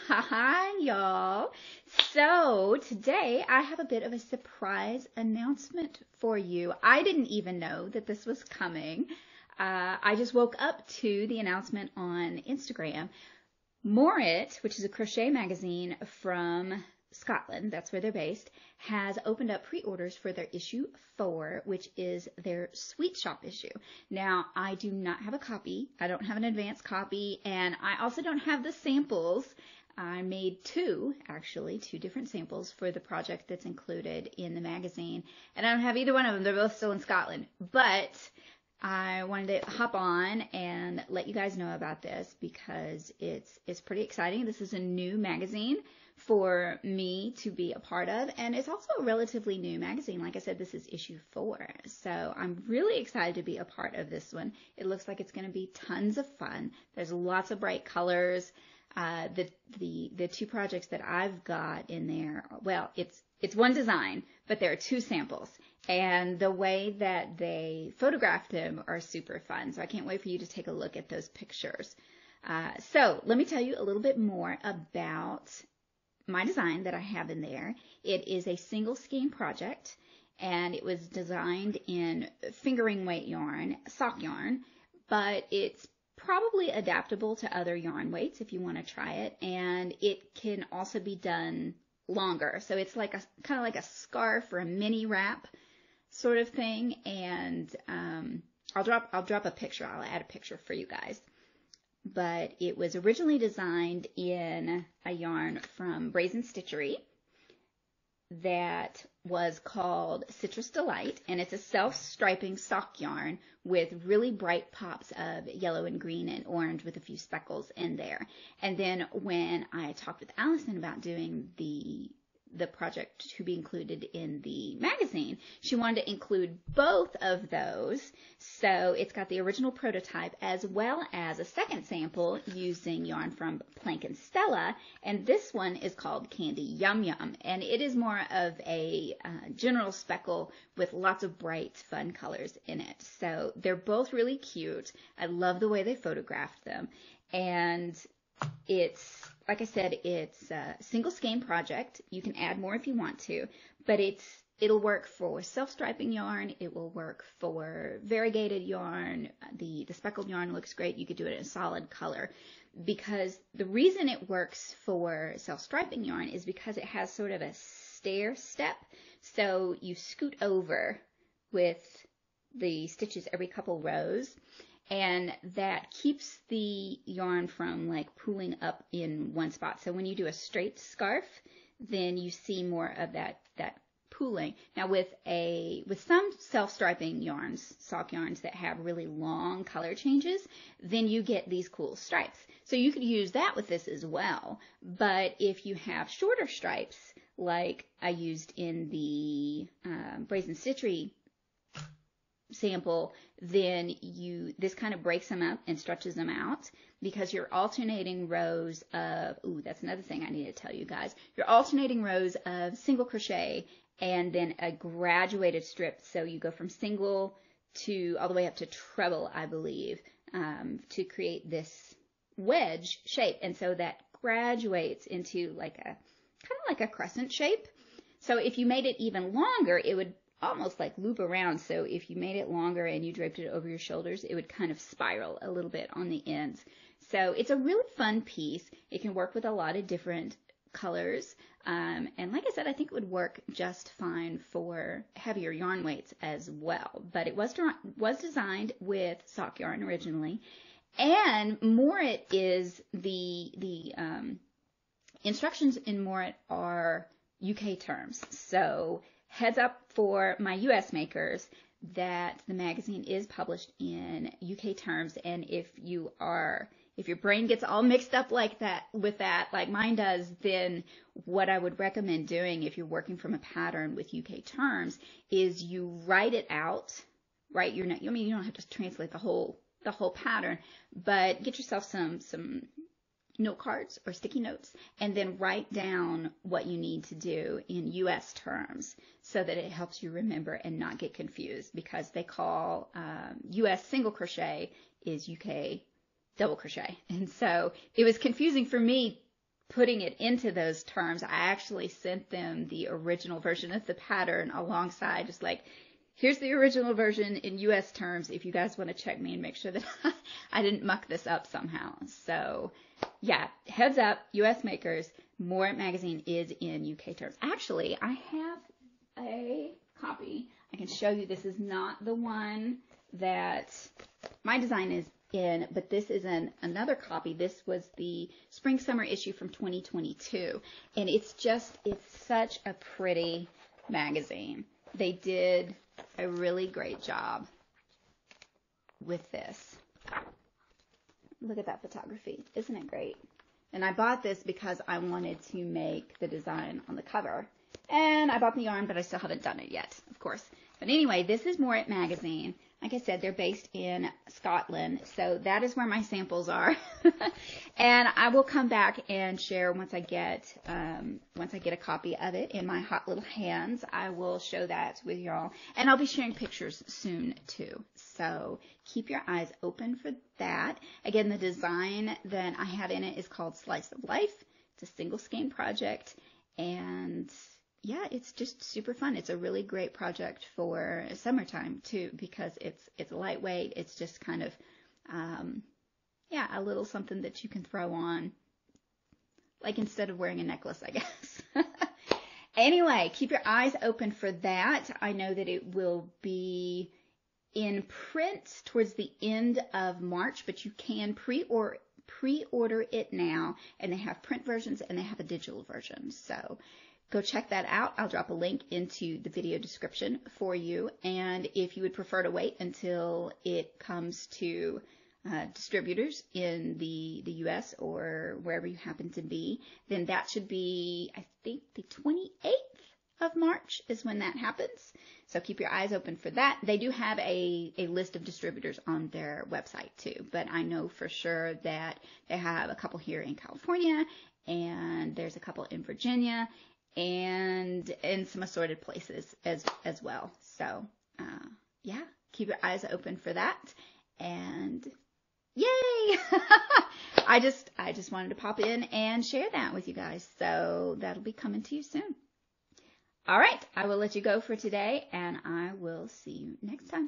Hi, y'all. So today I have a bit of a surprise announcement for you. I didn't even know that this was coming. I just woke up to the announcement on Instagram. Moorit, which is a crochet magazine from Scotland, that's where they're based, has opened up pre-orders for their issue 4, which is their sweet shop issue. Now, I do not have a copy. I don't have an advanced copy, and I also don't have the samples. I made two different samples for the project that's included in the magazine, and I don't have either one of them. They're both still in Scotland, but I wanted to hop on and let you guys know about this because it's pretty exciting. This is a new magazine for me to be a part of, and it's also a relatively new magazine. Like I said, this is issue 4, so I'm really excited to be a part of this one. It looks like it's going to be tons of fun. There's lots of bright colors. The two projects that I've got in there, well, it's one design, but there are 2 samples, and the way that they photographed them are super fun. So I can't wait for you to take a look at those pictures. So let me tell you a little bit more about my design that I have in there. It is a single skein project, and it was designed in fingering weight yarn, sock yarn, but it's probably adaptable to other yarn weights if you want to try it, and it can also be done longer. So it's like kind of like a scarf or a mini wrap sort of thing, and I'll drop a picture. I'll add a picture for you guys. But it was originally designed in a yarn from Brazen Stitchery that was called Citrus Delight, and it's a self-striping sock yarn with really bright pops of yellow and green and orange with a few speckles in there. And then when I talked with Allison about doing the project to be included in the magazine, she wanted to include both of those. So it's got the original prototype as well as a second sample using yarn from Plank Stella, and this one is called Candy Yum Yum, and it is more of a general speckle with lots of bright, fun colors in it. So they're both really cute. I love the way they photographed them, and it's, like I said, it's a single skein project. You can add more if you want to, but it'll work for self-striping yarn. It will work for variegated yarn. The speckled yarn looks great. You could do it in a solid color, because the reason it works for self-striping yarn is because it has sort of a stair step. So you scoot over with the stitches every couple rows, and that keeps the yarn from like pooling up in one spot. So when you do a straight scarf, then you see more of that pooling. Now with some self-striping yarns, sock yarns that have really long color changes, then you get these cool stripes. So you could use that with this as well. But if you have shorter stripes, like I used in the Brazen Stitchery sample, then this kind of breaks them up and stretches them out, because you're alternating rows of, that's another thing I need to tell you guys. You're alternating rows of single crochet and then a graduated strip. So you go from single to all the way up to treble, I believe, to create this wedge shape. And so that graduates into like kind of like a crescent shape. So if you made it even longer, it would almost like loop around. So if you made it longer and you draped it over your shoulders, it would kind of spiral a little bit on the ends. So it's a really fun piece. It can work with a lot of different colors. And like I said, I think it would work just fine for heavier yarn weights as well. But it was designed with sock yarn originally. And Moorit is the instructions in Moorit are UK terms. So heads up for my US makers that the magazine is published in UK terms, and if your brain gets all mixed up like that with that, like mine does, then what I would recommend doing if you're working from a pattern with UK terms is you write it out, right? You don't have to translate the whole pattern, but get yourself some note cards or sticky notes, and then write down what you need to do in US terms so that it helps you remember and not get confused, because they call US single crochet is UK double crochet. And so it was confusing for me putting it into those terms, I actually sent them the original version of the pattern alongside, just like, here's the original version in US terms if you guys want to check me and make sure that I didn't muck this up somehow. So yeah, heads up, US makers, Moorit magazine is in UK terms. Actually, I have a copy. I can show you. This is not the one that my design is in, but this is another copy. This was the spring summer issue from 2022, and it's such a pretty magazine. They did a really great job with this. Look at that photography. Isn't it great? And I bought this because I wanted to make the design on the cover. And I bought the yarn, but I still haven't done it yet, of course. But anyway, this is Moorit magazine. Like I said, they're based in Scotland, so that is where my samples are. And I will come back and share once I get a copy of it in my hot little hands. I will show that with y'all, and I'll be sharing pictures soon too. So keep your eyes open for that. Again, the design that I have in it is called Slice of Life. It's a single skein project, and yeah, it's just super fun. It's a really great project for summertime too, because it's lightweight. It's just kind of, a little something that you can throw on, like instead of wearing a necklace, I guess. Anyway, keep your eyes open for that. I know that it will be in print towards the end of March, but you can pre-order it now, and they have print versions and they have a digital version. So go check that out. I'll drop a link into the video description for you. And if you would prefer to wait until it comes to distributors in the US or wherever you happen to be, then that should be, I think, the 28th of March is when that happens. So keep your eyes open for that. They do have a list of distributors on their website too, but I know for sure that they have a couple here in California, and there's a couple in Virginia, and in some assorted places as well. So yeah, keep your eyes open for that. And yay! I just wanted to pop in and share that with you guys. So that'll be coming to you soon. All right, I will let you go for today, and I will see you next time.